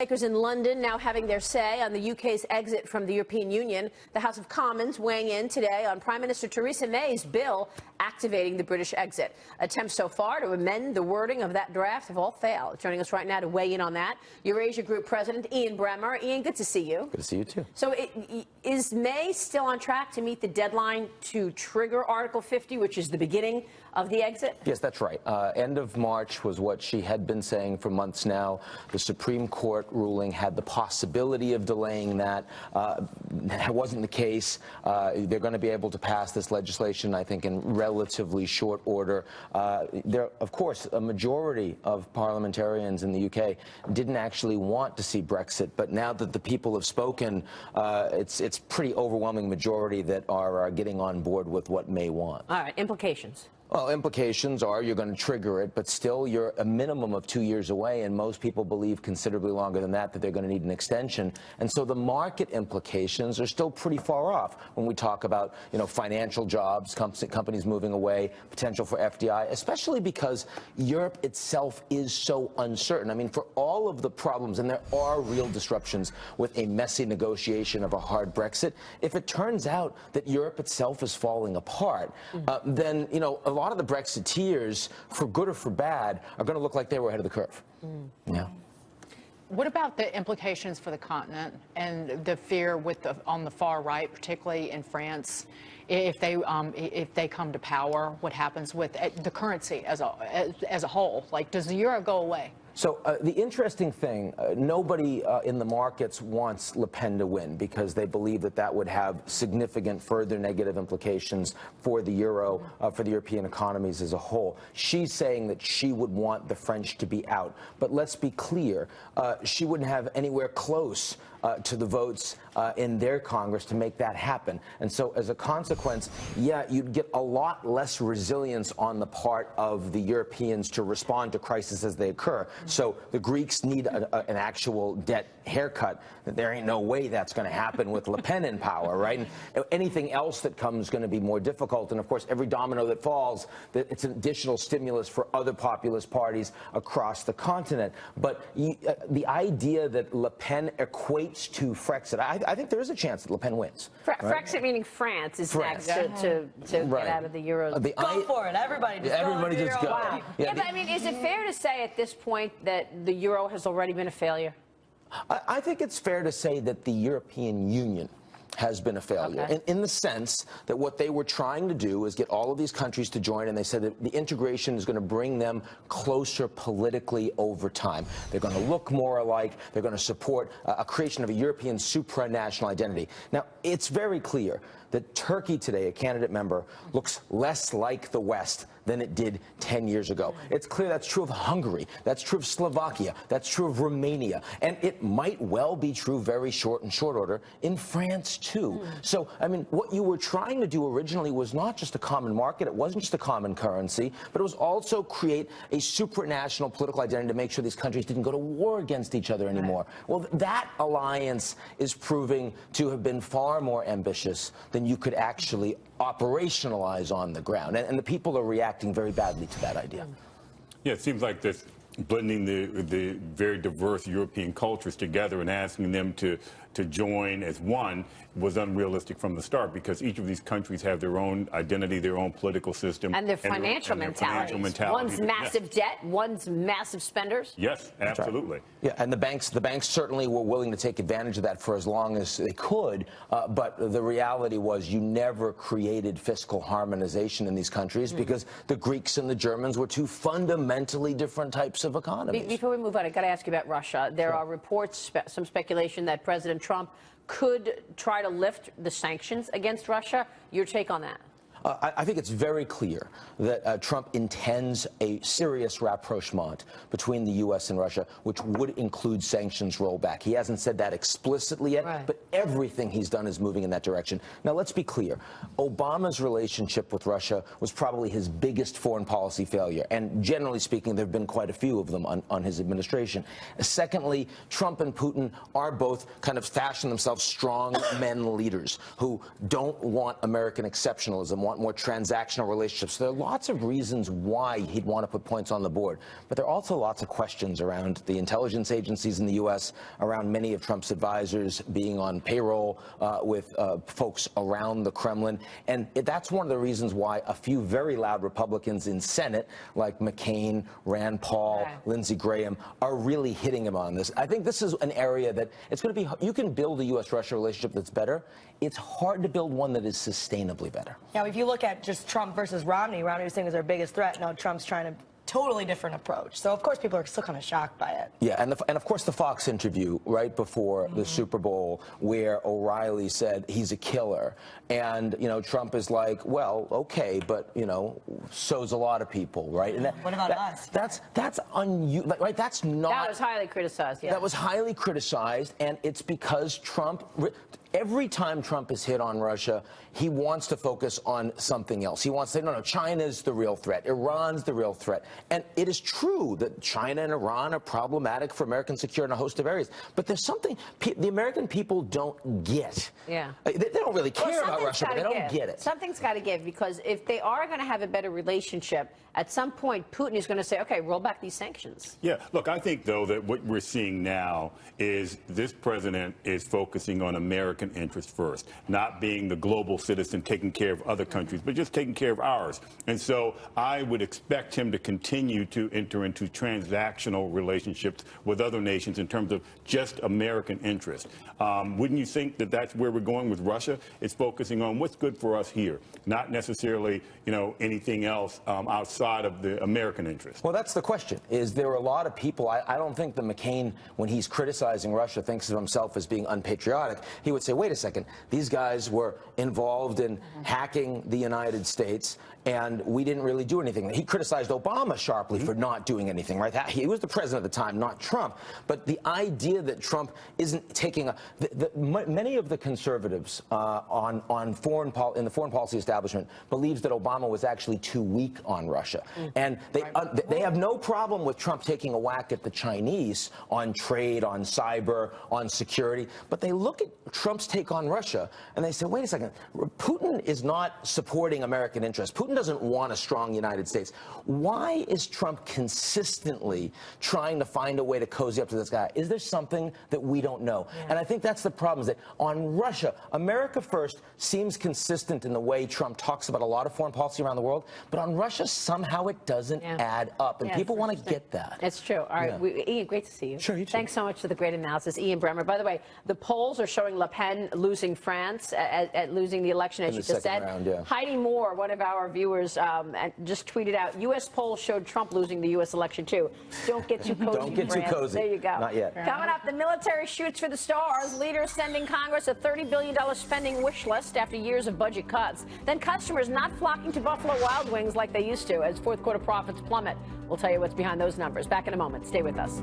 Makers in London now having their say on the UK's exit from the European Union. The House of Commons weighing in today on Prime Minister Theresa May's bill activating the British exit. Attempts so far to amend the wording of that draft have all failed. Joining us right now to weigh in on that, Eurasia Group President Ian Bremmer. Ian, good to see you. Good to see you too. So is May still on track to meet the deadline to trigger Article 50, which is the beginning of the exit? Yes, that's right. End of March was what she had been saying for months now. The Supreme Court ruling had the possibility of delaying that. That wasn't the case. They're going to be able to pass this legislation, I think, in relatively short order. There, of course, a majority of parliamentarians in the UK didn't actually want to see Brexit, but now that the people have spoken, it's pretty overwhelming majority that are getting on board with what May wants. All right, implications. Well, implications are you're going to trigger it, but still you're a minimum of 2 years away, and most people believe considerably longer than that they're going to need an extension. And so the market implications are still pretty far off when we talk about, financial jobs, companies moving away, potential for FDI, especially because Europe itself is so uncertain. I mean, for all of the problems, and there are real disruptions with a messy negotiation of a hard Brexit, if it turns out that Europe itself is falling apart, then, a lot of the Brexiteers, for good or for bad, are going to look like they were ahead of the curve. Yeah. What about the implications for the continent and the fear on the far right, particularly in France, if they come to power? What happens with the currency as a whole? Like, does the euro go away? So the interesting thing, nobody in the markets wants Le Pen to win because they believe that would have significant further negative implications for the euro, for the European economies as a whole. She's saying that she would want the French to be out. But let's be clear, she wouldn't have anywhere close to the votes in their Congress to make that happen. And so as a consequence, yeah, you'd get a lot less resilience on the part of the Europeans to respond to crises as they occur. So the Greeks need an actual debt haircut. There ain't no way that's going to happen with Le Pen in power, right? And anything else that comes is going to be more difficult. And of course, every domino that falls, it's an additional stimulus for other populist parties across the continent. But the idea that Le Pen equates to Frexit, I think there is a chance that Le Pen wins. Right? Frexit meaning France is next to get out of the euro. Go for it. Everybody just go. Wow. Yeah, but I mean, is it fair to say at this point that the euro has already been a failure? I think it's fair to say that the European Union has been a failure, in the sense that what they were trying to do is get all of these countries to join, and they said that the integration is going to bring them closer politically over time. They're going to look more alike. They're going to support a creation of a European supranational identity. Now, it's very clear that Turkey today, a candidate member, looks less like the West than it did 10 years ago. It's clear that's true of Hungary, that's true of Slovakia, that's true of Romania, and it might well be true very short order in France too. So, I mean, what you were trying to do originally was not just a common market, it wasn't just a common currency, but it was also create a supranational political identity to make sure these countries didn't go to war against each other anymore. Well, that alliance is proving to have been far more ambitious than you could actually operationalize on the ground. And the people are reacting very badly to that idea. Yeah, it seems like this blending the very diverse European cultures together and asking them to join as one was unrealistic from the start, because each of these countries have their own identity, their own political system. And their financial mentality. One's massive debt, one's massive spenders. Yes, absolutely. Right. Yeah, and the banks certainly were willing to take advantage of that for as long as they could, but the reality was you never created fiscal harmonization in these countries because the Greeks and the Germans were two fundamentally different types of economies. Before we move on, I've got to ask you about Russia. There are reports, some speculation that President Trump could try to lift the sanctions against Russia. Your take on that? I think it's very clear that Trump intends a serious rapprochement between the U.S. and Russia, which would include sanctions rollback. He hasn't said that explicitly yet, but everything he's done is moving in that direction. Now, let's be clear. Obama's relationship with Russia was probably his biggest foreign policy failure, and generally speaking, there have been quite a few of them on his administration. Secondly, Trump and Putin are both kind of fashioned themselves strong men leaders who don't want American exceptionalism, want more transactional relationships. There are lots of reasons why he'd want to put points on the board, but there are also lots of questions around the intelligence agencies in the U.S., around many of Trump's advisors being on payroll with folks around the Kremlin, and that's one of the reasons why a few very loud Republicans in Senate, like McCain, Rand Paul, Lindsey Graham, are really hitting him on this. I think this is an area that it's going to be, you can build a U.S.-Russia relationship that's better. It's hard to build one that is sustainably better. Now, if you look at just Trump versus Romney, Romney was saying is our biggest threat. Now Trump's trying to totally different approach. So, of course, people are still kind of shocked by it. Yeah, and of course, the Fox interview right before the Super Bowl where O'Reilly said he's a killer. And, you know, Trump is like, well, okay, but, you know, so's a lot of people, right? And what about us? That's unusual, right? That's not... That was highly criticized, yeah. That was highly criticized, and it's because Trump... Every time Trump is hit on Russia, he wants to focus on something else. He wants to say, no, China's the real threat. Iran's the real threat. And it is true that China and Iran are problematic for American security in a host of areas. But there's something the American people don't get. Yeah. They don't really care about Russia, but they don't get it. Something's got to give, because if they are going to have a better relationship, at some point Putin is going to say, okay, roll back these sanctions. Yeah, look, I think, though, that what we're seeing now is this president is focusing on American interest first, not being the global citizen taking care of other countries, but just taking care of ours. And so I would expect him to continue to enter into transactional relationships with other nations in terms of just American interest. Wouldn't you think that that's where we're going with Russia? It's focusing on what's good for us here, not necessarily, you know, anything else outside of the American interest. Well, that's the question. Is there a lot of people, I don't think that McCain, when he's criticizing Russia, thinks of himself as being unpatriotic. He would say, wait a second, these guys were involved in hacking the United States, and we didn't really do anything. He criticized Obama sharply for not doing anything, right? He was the president at the time, not Trump. But the idea that Trump isn't taking many of the conservatives in the foreign policy establishment believes that Obama was actually too weak on Russia. And they have no problem with Trump taking a whack at the Chinese on trade, on cyber, on security. But they look at Trump's take on Russia and they say, wait a second, Putin is not supporting American interests. Putin doesn't want a strong United States. Why is Trump consistently trying to find a way to cozy up to this guy? Is there something that we don't know? Yeah. And I think that's the problem, is that on Russia, America first seems consistent in the way Trump talks about a lot of foreign policy around the world, but on Russia, somehow it doesn't add up, and people want to get that. It's true. All right, Ian, great to see you. Sure, you too. Thanks so much for the great analysis, Ian Bremmer. By the way, the polls are showing Le Pen losing France, at losing the election, as you just said. Round, Heidi Moore, one of our viewers, just tweeted out, U.S. polls showed Trump losing the U.S. election, too. Don't get too cozy. Don't get too cozy. There you go. Not yet. Coming up, the military shoots for the stars. Leaders sending Congress a $30 billion spending wish list after years of budget cuts. Then customers not flocking to Buffalo Wild Wings like they used to as fourth quarter profits plummet. We'll tell you what's behind those numbers. Back in a moment. Stay with us.